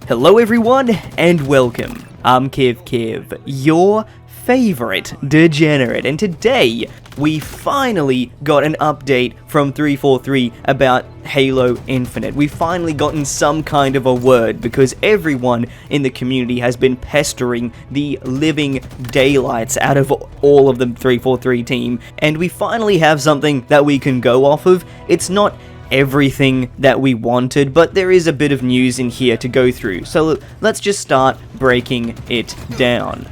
Hello everyone, and welcome. I'm Kiv, your favorite degenerate, and today we finally got an update from 343 about Halo Infinite. We've finally gotten some kind of a word, because everyone in the community has been pestering the living daylights out of all of the 343 team, and we finally have something that we can go off of. It's not everything that we wanted, but there is a bit of news in here to go through, so let's just start breaking it down.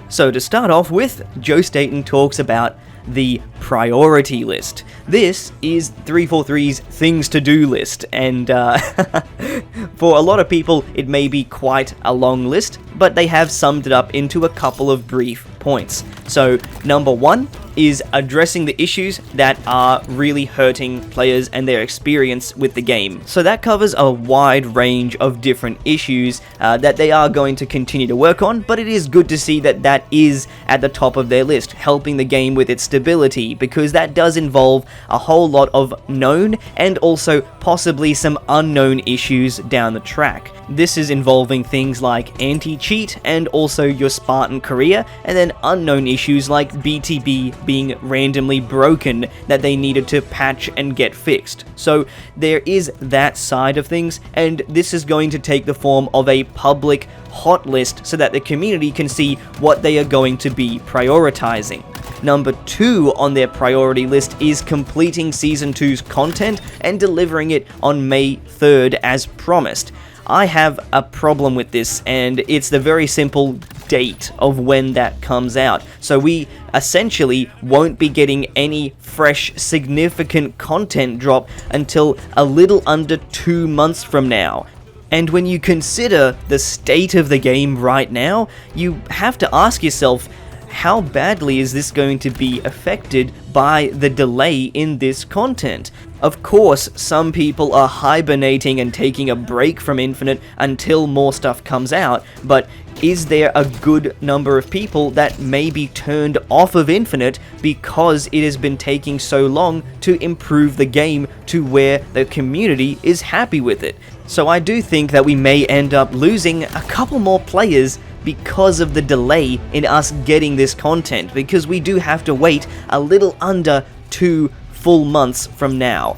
So to start off with, Joe Staten talks about the priority list. This is 343's things to do list, and for a lot of people it may be quite a long list, but they have summed it up into a couple of brief points. So number one is addressing the issues that are really hurting players and their experience with the game. So that covers a wide range of different issues that they are going to continue to work on, but it is good to see that that is at the top of their list, helping the game with its stability, because that does involve a whole lot of known and also possibly some unknown issues down the track. This is involving things like anti-cheat and also your Spartan career, and then unknown issues like BTB being randomly broken that they needed to patch and get fixed. So there is that side of things, and this is going to take the form of a public hot list so that the community can see what they are going to be prioritizing. Number 2 on their priority list is completing Season 2's content and delivering it on May 3rd as promised. I have a problem with this, and it's the very simple date of when that comes out. So we essentially won't be getting any fresh, significant content drop until a little under 2 months from now. And when you consider the state of the game right now, you have to ask yourself, how badly is this going to be affected by the delay in this content? Of course, some people are hibernating and taking a break from Infinite until more stuff comes out, but is there a good number of people that may be turned off of Infinite because it has been taking so long to improve the game to where the community is happy with it? So I do think that we may end up losing a couple more players because of the delay in us getting this content, because we do have to wait a little under 2 full months from now.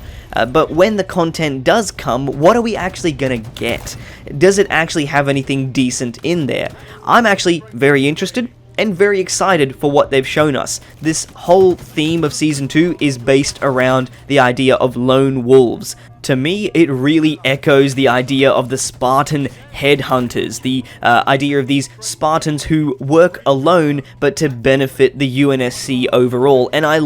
But when the content does come, what are we actually gonna get? Does it actually have anything decent in there? I'm actually very interested and very excited for what they've shown us. This whole theme of Season 2 is based around the idea of lone wolves. To me, it really echoes the idea of the Spartan headhunters, the idea of these Spartans who work alone but to benefit the UNSC overall, and I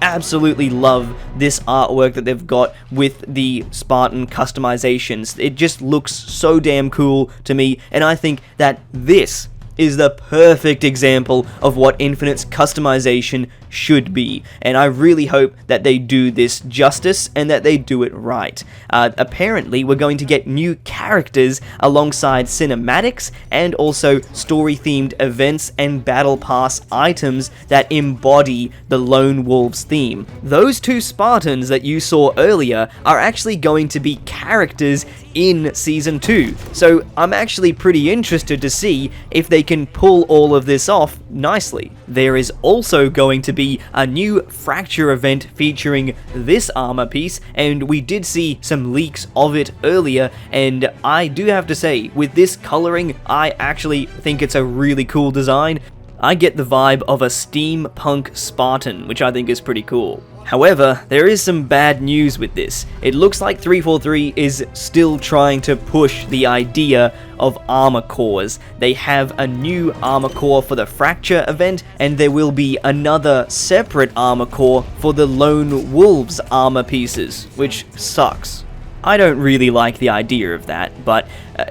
absolutely love this artwork that they've got with the Spartan customizations. It just looks so damn cool to me, and I think that this is the perfect example of what Infinite's customization should be, and I really hope that they do this justice and that they do it right. Apparently, we're going to get new characters alongside cinematics and also story-themed events and battle pass items that embody the Lone Wolves theme. Those 2 Spartans that you saw earlier are actually going to be characters in Season 2, so I'm actually pretty interested to see if they can pull all of this off nicely. There is also going to be a new Fracture event featuring this armor piece, and we did see some leaks of it earlier, and I do have to say, with this coloring, I actually think it's a really cool design. I get the vibe of a steampunk Spartan, which I think is pretty cool. However, there is some bad news with this. It looks like 343 is still trying to push the idea of armor cores. They have a new armor core for the Fracture event, and there will be another separate armor core for the Lone Wolves armor pieces, which sucks. I don't really like the idea of that, but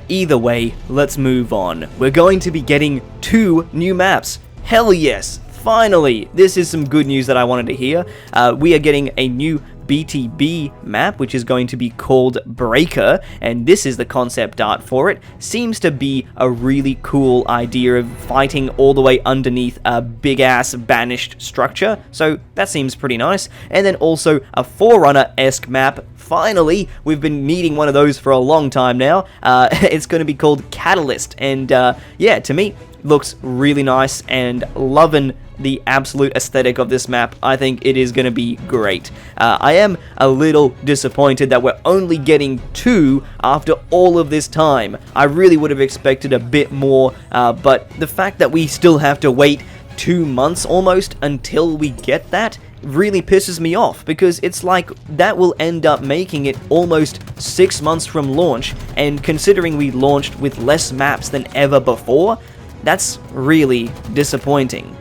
either way, let's move on. We're going to be getting 2 new maps. Hell yes! Finally, this is some good news that I wanted to hear. We are getting a new BTB map, which is going to be called Breaker, and this is the concept art for it. Seems to be a really cool idea of fighting all the way underneath a big-ass banished structure, so that seems pretty nice. And then also a Forerunner-esque map. Finally, we've been needing one of those for a long time now. It's going to be called Catalyst, and yeah, to me, looks really nice, and loving the absolute aesthetic of this map. I think it is going to be great. I am a little disappointed that we're only getting 2 after all of this time. I really would have expected a bit more, but the fact that we still have to wait 2 months almost until we get that really pisses me off, because it's like that will end up making it almost 6 months from launch, and considering we launched with less maps than ever before, that's really disappointing.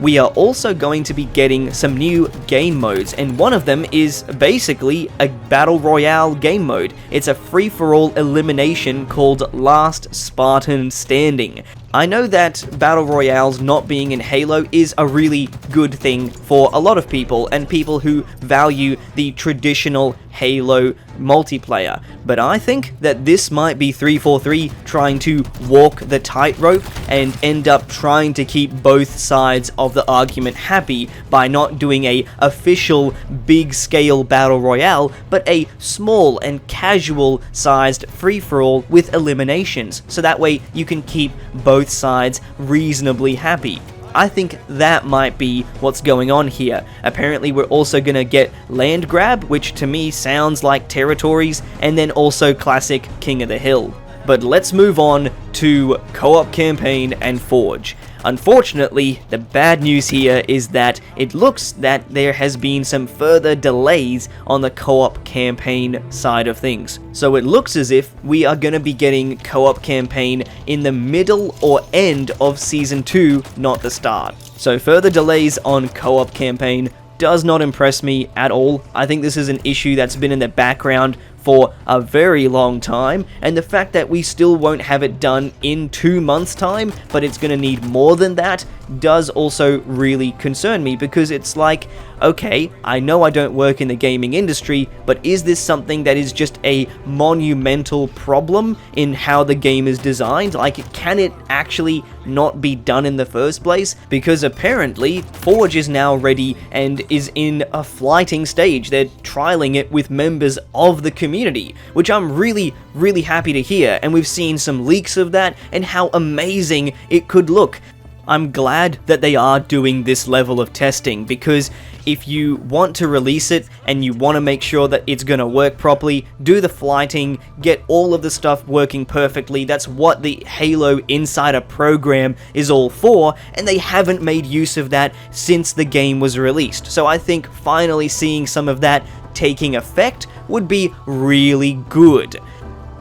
We are also going to be getting some new game modes, and one of them is basically a Battle Royale game mode. It's a free-for-all elimination called Last Spartan Standing. I know that Battle Royales not being in Halo is a really good thing for a lot of people, and people who value the traditional Halo multiplayer, but I think that this might be 343 trying to walk the tightrope and end up trying to keep both sides of the argument happy by not doing a official big-scale Battle Royale, but a small and casual-sized free-for-all with eliminations, so that way you can keep both sides reasonably happy. I think that might be what's going on here. Apparently we're also gonna get land grab, which to me sounds like territories, and then also classic King of the Hill. But let's move on to co-op campaign and Forge. Unfortunately, the bad news here is that it looks that there has been some further delays on the co-op campaign side of things. So it looks as if we are going to be getting co-op campaign in the middle or end of Season 2, not the start. So further delays on co-op campaign does not impress me at all. I think this is an issue that's been in the background for a very long time, and the fact that we still won't have it done in 2 months' time, but it's going to need more than that, does also really concern me, because it's like, okay, I know I don't work in the gaming industry, but is this something that is just a monumental problem in how the game is designed? Like, can it actually not be done in the first place? Because apparently Forge is now ready and is in a flighting stage. They're trialing it with members of the community, which I'm really happy to hear, and we've seen some leaks of that and how amazing it could look. I'm glad that they are doing this level of testing, because if you want to release it and you want to make sure that it's going to work properly, do the flighting, get all of the stuff working perfectly. That's what the Halo Insider program is all for, and they haven't made use of that since the game was released. So I think finally seeing some of that taking effect would be really good.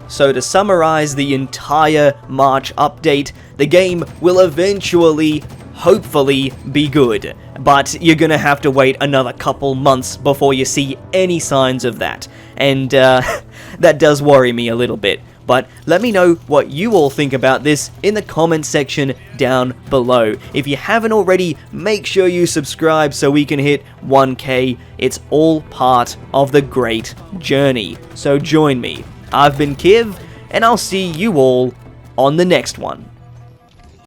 So to summarize the entire March update, the game will eventually, hopefully, be good, but you're gonna have to wait another couple months before you see any signs of that, and that does worry me a little bit. But let me know what you all think about this in the comment section down below. If you haven't already, make sure you subscribe so we can hit 1K. It's all part of the great journey. So join me. I've been Kiv, and I'll see you all on the next one.